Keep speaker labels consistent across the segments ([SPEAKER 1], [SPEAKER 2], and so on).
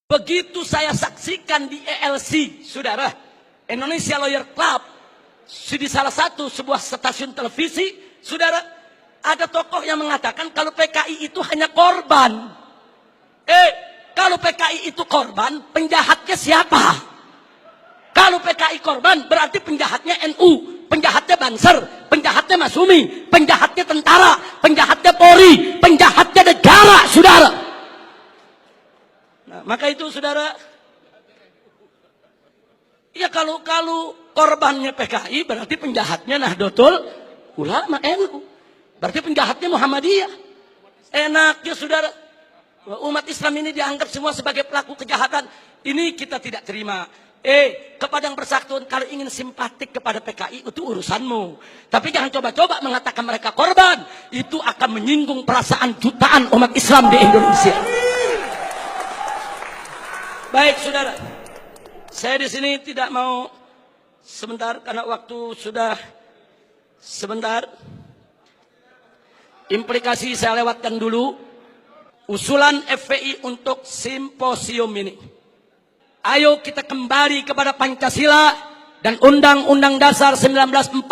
[SPEAKER 1] Begitu saya saksikan di ELC, saudara, Indonesia Lawyer Club, di salah satu sebuah stasiun televisi, saudara, ada tokoh yang mengatakan kalau PKI itu hanya korban. Kalau PKI itu korban, penjahatnya siapa? Kalau PKI korban, berarti penjahatnya NU, penjahatnya Banser, penjahatnya Masumi, penjahatnya tentara, penjahatnya Polri, penjahatnya negara, saudara. Nah, maka itu saudara, ya kalau korbannya PKI, berarti penjahatnya Nahdlatul Ulama NU, berarti penjahatnya Muhammadiyah. Enaknya saudara, umat Islam ini dianggap semua sebagai pelaku kejahatan. Ini kita tidak terima. Kepada yang bersangkutan, kalau ingin simpatik kepada PKI itu urusanmu. Tapi jangan coba-coba mengatakan mereka korban. Itu akan menyinggung perasaan jutaan umat Islam di Indonesia. Baik saudara, saya di sini tidak mau sebentar karena waktu sudah sebentar. Implikasi saya lewatkan dulu. Usulan FPI untuk simposium ini. Ayo kita kembali kepada Pancasila dan Undang-Undang Dasar 1945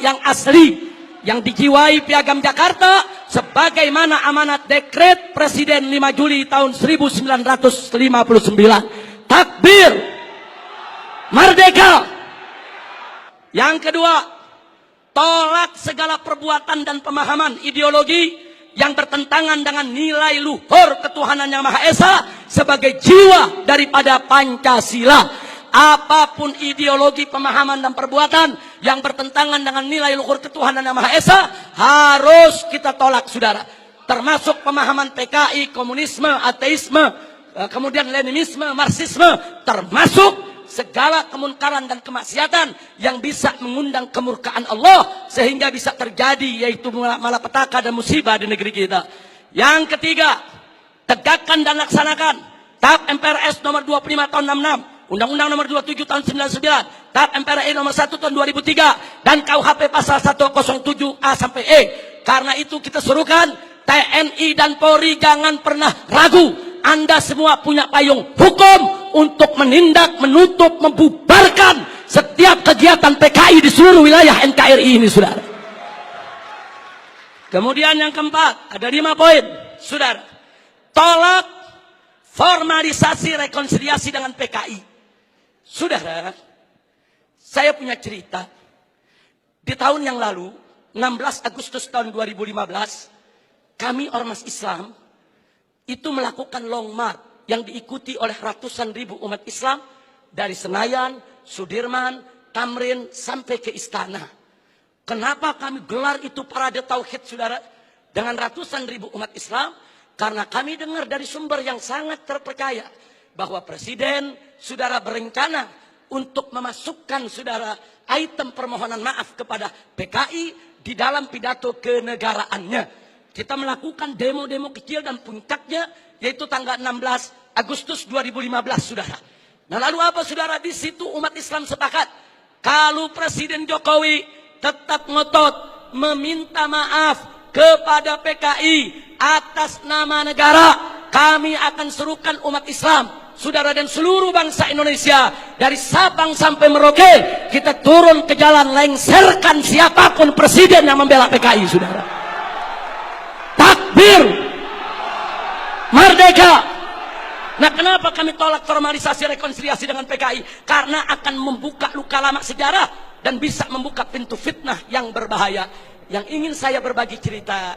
[SPEAKER 1] yang asli, yang dijiwai Piagam Jakarta sebagaimana amanat dekret Presiden 5 Juli tahun 1959. Takbir, merdeka. Yang kedua, tolak segala perbuatan dan pemahaman ideologi yang bertentangan dengan nilai luhur ketuhanan yang Maha Esa sebagai jiwa daripada Pancasila. Apapun ideologi, pemahaman dan perbuatan yang bertentangan dengan nilai luhur ketuhanan yang Maha Esa harus kita tolak, saudara. Termasuk pemahaman PKI, komunisme, ateisme, kemudian Leninisme, Marxisme, termasuk segala kemunkaran dan kemaksiatan yang bisa mengundang kemurkaan Allah sehingga bisa terjadi, yaitu malapetaka dan musibah di negeri kita. Yang ketiga, tegakkan dan laksanakan TAP MPRS nomor 25 tahun 66, Undang-Undang nomor 27 tahun 99, TAP MPRI nomor 1 tahun 2003, dan KUHP pasal 107A sampai E. Karena itu kita suruhkan TNI dan Polri jangan pernah ragu. Anda semua punya payung hukum untuk menindak, menutup, membubarkan setiap kegiatan PKI di seluruh wilayah NKRI ini, saudara. Kemudian yang keempat, ada 5 poin, saudara. Tolak formalisasi rekonsiliasi dengan PKI. Saudara, saya punya cerita. Di tahun yang lalu, 16 Agustus tahun 2015, kami Ormas Islam itu melakukan long march yang diikuti oleh ratusan ribu umat Islam dari Senayan, Sudirman, Tamrin sampai ke Istana. Kenapa kami gelar itu parade tauhid, saudara, dengan ratusan ribu umat Islam? Karena kami dengar dari sumber yang sangat terpercaya bahwa Presiden, saudara, berencana untuk memasukkan, saudara, item permohonan maaf kepada PKI di dalam pidato kenegaraannya. Kita melakukan demo-demo kecil dan puncaknya yaitu tanggal 16 Agustus 2015, saudara. Nah, lalu apa, saudara? Di situ umat Islam sepakat kalau Presiden Jokowi tetap ngotot meminta maaf kepada PKI atas nama negara, kami akan serukan umat Islam, saudara, dan seluruh bangsa Indonesia dari Sabang sampai Merauke, kita turun ke jalan lengserkan siapapun presiden yang membela PKI, saudara. Takbir, merdeka. Nah, kenapa kami tolak formalisasi rekonsiliasi dengan PKI? Karena akan membuka luka lama sejarah dan bisa membuka pintu fitnah yang berbahaya. Yang ingin saya berbagi cerita,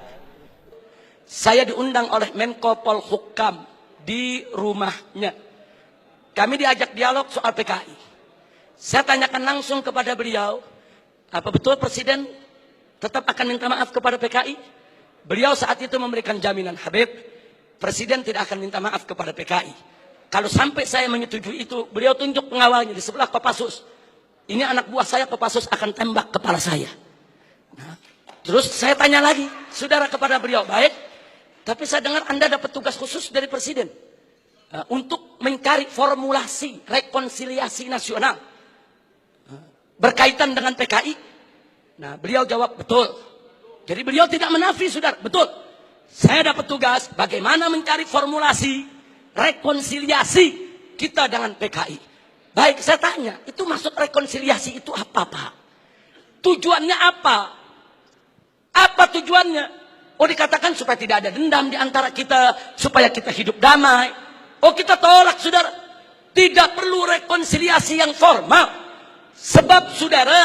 [SPEAKER 1] saya diundang oleh Menko Polhukam di rumahnya. Kami diajak dialog soal PKI. Saya tanyakan langsung kepada beliau, apa betul Presiden tetap akan minta maaf kepada PKI? Beliau saat itu memberikan jaminan, Habib, Presiden tidak akan minta maaf kepada PKI. Kalau sampai saya menyetujui itu, beliau tunjuk pengawalnya di sebelah Kopassus. Ini anak buah saya, Kopassus akan tembak kepala saya. Nah, terus saya tanya lagi, saudara, kepada beliau, baik, tapi saya dengar Anda dapat tugas khusus dari Presiden untuk mencari formulasi rekonsiliasi nasional berkaitan dengan PKI. Nah, beliau jawab, betul. Jadi beliau tidak menafi, saudara, betul. Saya dapat tugas bagaimana mencari formulasi rekonsiliasi kita dengan PKI. Baik, saya tanya, itu maksud rekonsiliasi itu apa, Pak? Tujuannya apa? Apa tujuannya? Oh, dikatakan supaya tidak ada dendam di antara kita, supaya kita hidup damai. Oh, kita tolak, saudara. Tidak perlu rekonsiliasi yang formal. Sebab, saudara,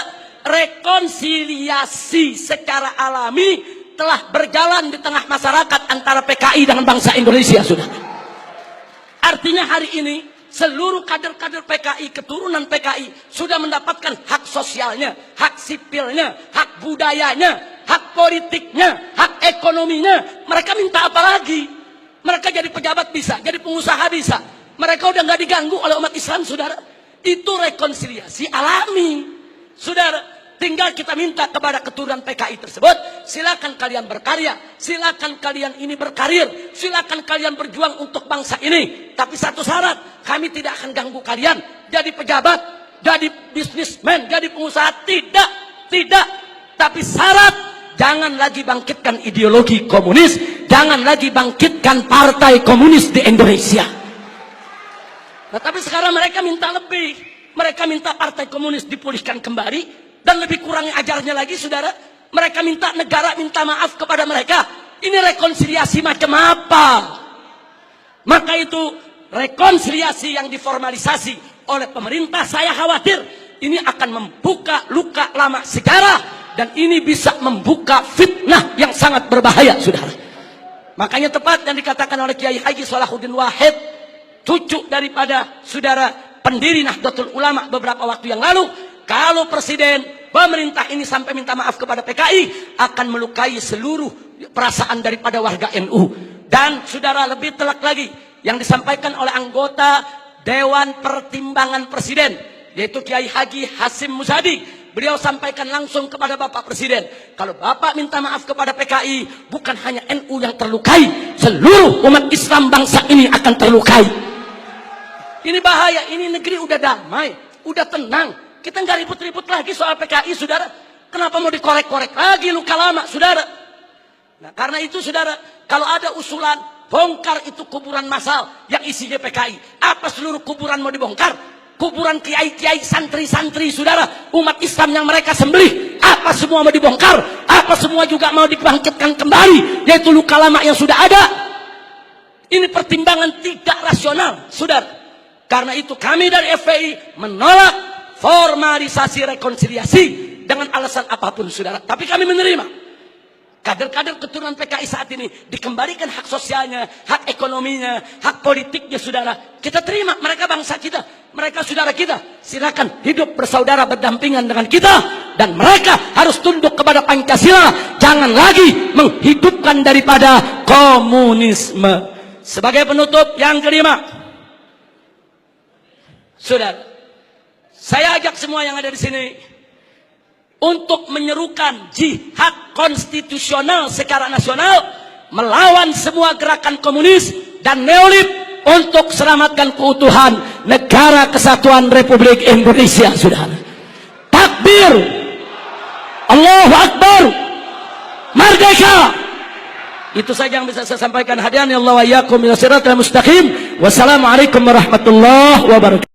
[SPEAKER 1] rekonsiliasi secara alami telah berjalan di tengah masyarakat antara PKI dengan bangsa Indonesia, saudara. Artinya hari ini seluruh kader-kader PKI, keturunan PKI sudah mendapatkan hak sosialnya, hak sipilnya, hak budayanya, hak politiknya, hak ekonominya. Mereka minta apa lagi? Mereka jadi pejabat bisa, jadi pengusaha bisa. Mereka udah nggak diganggu oleh umat Islam, saudara. Itu rekonsiliasi alami, saudara. Tinggal kita minta kepada keturunan PKI tersebut, silakan kalian berkarya, silakan kalian ini berkarir, silakan kalian berjuang untuk bangsa ini. Tapi satu syarat, kami tidak akan ganggu kalian jadi pejabat, jadi bisnismen, jadi pengusaha. Tidak. Tapi syarat, jangan lagi bangkitkan ideologi komunis, jangan lagi bangkitkan partai komunis di Indonesia. Nah, tapi sekarang mereka minta lebih. Mereka minta partai komunis dipulihkan kembali. Dan lebih kurangnya ajarnya lagi, saudara. Mereka minta negara minta maaf kepada mereka. Ini rekonsiliasi macam apa? Maka itu rekonsiliasi yang diformalisasi oleh pemerintah, saya khawatir ini akan membuka luka lama sejarah. Dan ini bisa membuka fitnah yang sangat berbahaya, saudara. Makanya tepat yang dikatakan oleh Kiai Haji Salahuddin Wahid, cucu daripada saudara pendiri Nahdlatul Ulama beberapa waktu yang lalu, kalau presiden pemerintah ini sampai minta maaf kepada PKI, akan melukai seluruh perasaan daripada warga NU. Dan saudara, lebih telak lagi yang disampaikan oleh anggota Dewan Pertimbangan Presiden, yaitu Kiai Haji Hasim Muzadi. Beliau sampaikan langsung kepada Bapak Presiden, kalau Bapak minta maaf kepada PKI, bukan hanya NU yang terlukai, seluruh umat Islam bangsa ini akan terlukai. Ini bahaya, ini negeri udah damai, udah tenang. Kita nggak ribut-ribut lagi soal PKI, saudara. Kenapa mau dikorek-korek lagi luka lama, saudara? Nah, karena itu, saudara, kalau ada usulan bongkar itu kuburan massal yang isinya PKI, apa seluruh kuburan mau dibongkar? Kuburan kiai-kiai, santri-santri, saudara, umat Islam yang mereka sembelih, apa semua mau dibongkar? Apa semua juga mau dibangkitkan kembali, yaitu luka lama yang sudah ada? Ini pertimbangan tidak rasional, saudara. Karena itu kami dari FPI menolak formalisasi rekonsiliasi dengan alasan apapun, saudara. Tapi kami menerima kader-kader keturunan PKI saat ini dikembalikan hak sosialnya, hak ekonominya, hak politiknya, saudara. Kita terima, mereka bangsa kita, mereka saudara kita. Silakan hidup bersaudara berdampingan dengan kita, dan mereka harus tunduk kepada Pancasila. Jangan lagi menghidupkan daripada komunisme. Sebagai penutup yang kelima, saudara, saya ajak semua yang ada di sini untuk menyerukan jihad konstitusional secara nasional melawan semua gerakan komunis dan neolib untuk selamatkan keutuhan negara kesatuan Republik Indonesia, saudara. Takbir, Allahu Akbar, merdeka. Itu saja yang bisa saya sampaikan. Hadirin Allah wa iyyakum ila siratal mustaqim. Wassalamualaikum warahmatullahi wabarakatuh.